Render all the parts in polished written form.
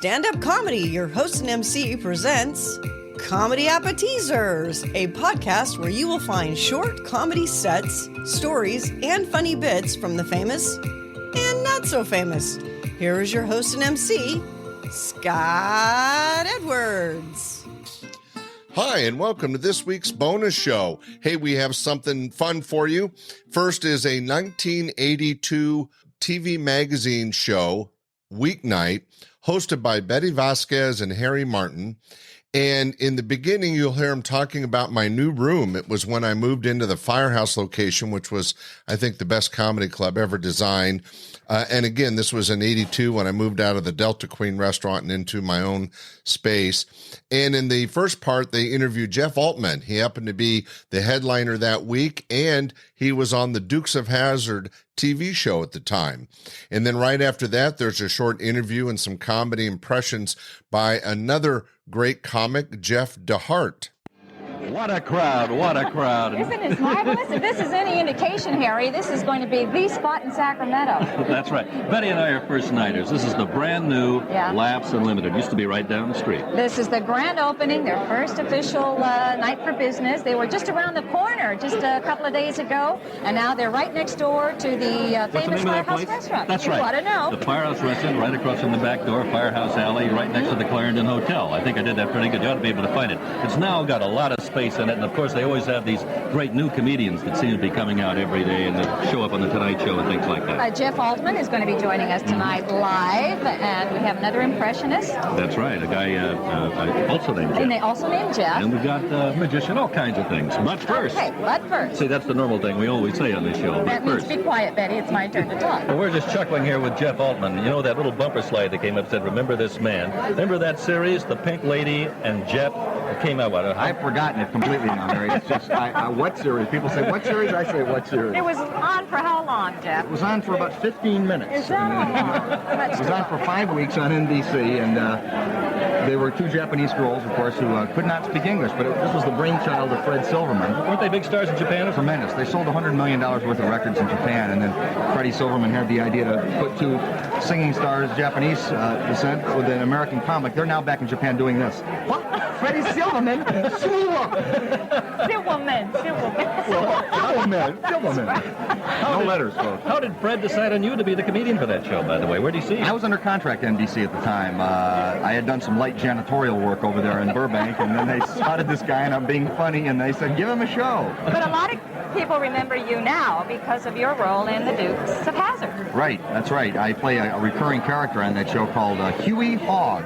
stand-up comedy, your host and MC presents Comedy Appetizers, a podcast where you will find short comedy sets, stories, and funny bits from the famous and not so famous. Here is your host and MC, Scott Edwards. Hi, and welcome to this week's bonus show. Hey, we have something fun for you. First is a 1982 TV magazine show, Weeknight, hosted by Betty Vasquez and Harry Martin. And in the beginning, you'll hear him talking about my new room. It was when I moved into the Firehouse location, which was, I think, the best comedy club ever designed. And again, this was in 82 when I moved out of the Delta Queen restaurant and into my own space. And in the first part, they interviewed Jeff Altman. He happened to be the headliner that week, and he was on the Dukes of Hazzard TV show at the time. And then right after that, there's a short interview and some comedy impressions by another great comic, Jeff DeHart. What a crowd, what a crowd. Isn't it marvelous? If this is any indication, Harry, this is going to be the spot in Sacramento. That's right. Betty and I are first nighters. This is the brand new Laughs Unlimited. Used to be right down the street. This is the grand opening, their first official night for business. They were just around the corner just a couple of days ago, and now they're right next door to the famous Firehouse restaurant. That's right. You ought to know. The Firehouse restaurant right across from the back door, Firehouse Alley, right next to the Clarendon Hotel. I think I did that pretty good. You ought to be able to find it. It's now got a lot of space in it, and of course they always have these great new comedians that seem to be coming out every day and that show up on the Tonight Show and things like that. Jeff Altman is going to be joining us tonight live, and we have another impressionist. That's right, a guy also named Jeff. And they also named Jeff. And we got a magician, all kinds of things. But first. Okay, but first. See, that's the normal thing we always say on this show. But That means be quiet, Betty. It's my turn to talk. Well, we're just chuckling here with Jeff Altman. You know that little bumper slide that came up said, "Remember this man." Remember that series, The Pink Lady and Jeff? It came out, what? I've forgotten it completely now, Mary. It's just, what series? People say, what series? I say, what series? It was on for how long, Jeff? It was on for about 15 minutes. Is that It was on for 5 weeks on NBC, and they were two Japanese girls, of course, who could not speak English, but this was the brainchild of Fred Silverman. Weren't they big stars in Japan? Tremendous. They sold $100 million worth of records in Japan, and then Freddie Silverman had the idea to put two singing stars, Japanese descent, with an American comic. They're now back in Japan doing this. What? Freddie Silverman? Silverman. No letters, folks. How did Fred decide on you to be the comedian for that show, by the way? Where did he see you? I was under contract to NBC at the time. I had done some light janitorial work over there in Burbank, and then they spotted this guy, and I'm being funny, and they said, give him a show. But a lot of people remember you now because of your role in the Dukes of Hazzard. Right, that's right. I play a recurring character on that show called Huey Hogg.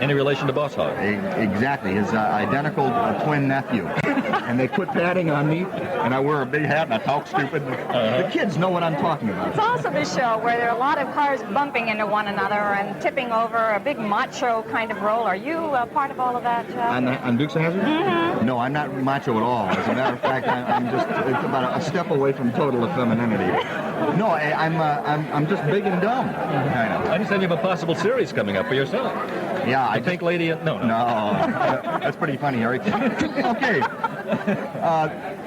Any relation to Boss Hogg? Exactly, his identical twin nephew. And they put padding on me, and I wear a big hat, and I talk stupid. The kids know what I'm talking about. It's also the show where there are a lot of cars bumping into one another and tipping over, a big macho kind of role. Are you part of all of that, Jeff? On Dukes of Hazzard? Mm-hmm. No, I'm not macho at all. As a matter of fact, I'm just about a step away from total femininity. No, I'm just big and dumb, kind of. I understand you have a possible series coming up for yourself. Yeah, The Pink Lady? No. That's pretty funny, Harry. Okay.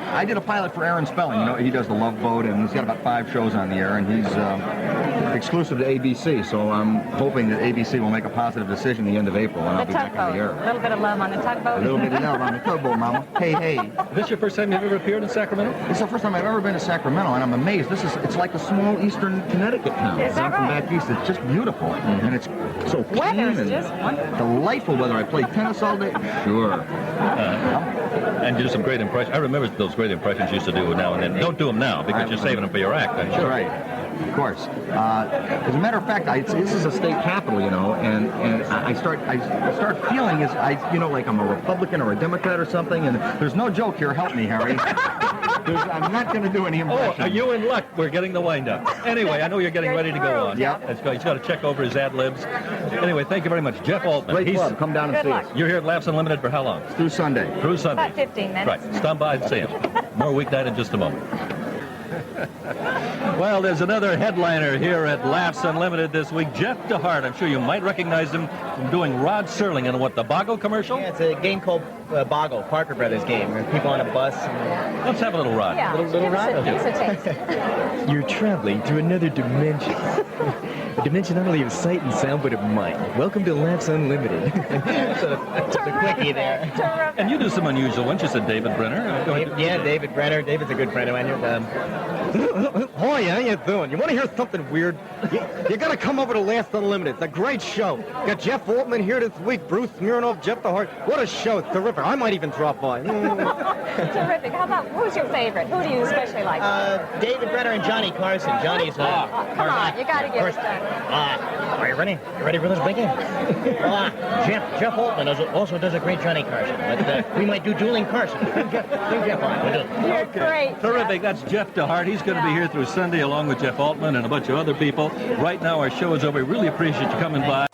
I did a pilot for Aaron Spelling. You know, he does The Love Boat, and he's got about 5 shows on the air, and he's exclusive to ABC. So I'm hoping that ABC will make a positive decision at the end of April, and I'll be back on the air. A little bit of love on the tugboat. A little bit of love on the tugboat, Mama. Hey, hey. Is this your first time you've ever appeared in Sacramento? It's the first time I've ever been to Sacramento, and I'm amazed. It's like a small eastern Connecticut town. Is that I'm from right? back east. It's just beautiful, and it's so clean Weather's and just wonderful. delightful weather. I played tennis all day. Sure. And you do some great impressions. I remember those great impressions you used to do now and then. Don't do them now because you're saving them for your act, I'm sure. Right. Of course. As a matter of fact, this is a state capital, you know, and I start feeling like I'm a Republican or a Democrat or something, and there's no joke here. Help me, Harry. I'm not going to do any impressions. Oh, are you in luck? We're getting the wind-up. Anyway, I know you're getting ready to go on. Yeah. He's got to check over his ad-libs. Anyway, thank you very much. Jeff Altman. Great club. Come down and see us. You're here at Laughs Unlimited for how long? Through Sunday. Through Sunday. About 15 minutes. Right. Stop by and see him. More Weeknight in just a moment. Well, there's another headliner here at Laughs Unlimited this week, Jeff DeHart. I'm sure you might recognize him from doing Rod Serling in the Boggle commercial. Yeah, it's a game called Boggle, Parker Brothers game. Where people on a bus. Let's have a little Rod. Yeah, little Rod. Give us a taste. You're traveling to another dimension. A dimension not only of sight and sound, but of mind. Welcome to Laughs Unlimited. So, just a quickie there. Terrific. And you do some unusual ones. You said David Brenner. Yeah, David Brenner. David's a good friend of mine. Hi, how you doing? You want to hear something weird? You got to come over to Laughs Unlimited. It's a great show. Got Jeff Altman here this week, Bruce Smirnoff, Jeff DeHart. What a show. It's terrific. I might even drop by. Terrific. How about, who's your favorite? Who do you especially like? David Brenner and Johnny Carson. Johnny's come on, you got to give us that. Are you ready? You ready for this big game? Jeff Altman also does a great Johnny Carson, but we might do dueling Carson. Bring Jeff on. We'll do it. You're great. Terrific. That's Jeff DeHart. He's going to be here through Sunday along with Jeff Altman and a bunch of other people. Right now, our show is over. We really appreciate you coming by.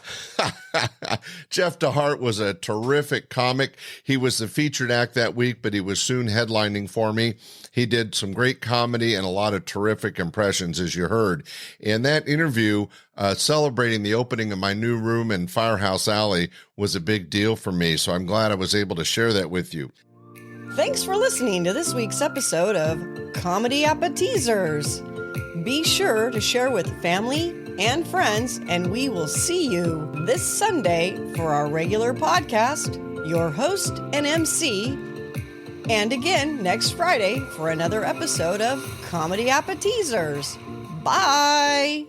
Jeff DeHart was a terrific comic. He was the featured act that week, but he was soon headlining for me. He did some great comedy and a lot of terrific impressions, as you heard. And that interview, celebrating the opening of my new room in Firehouse Alley, was a big deal for me. So I'm glad I was able to share that with you. Thanks for listening to this week's episode of Comedy Appetizers. Be sure to share with family and friends, and we will see you this Sunday for our regular podcast, your host and MC, and again next Friday for another episode of Comedy Appetizers. Bye!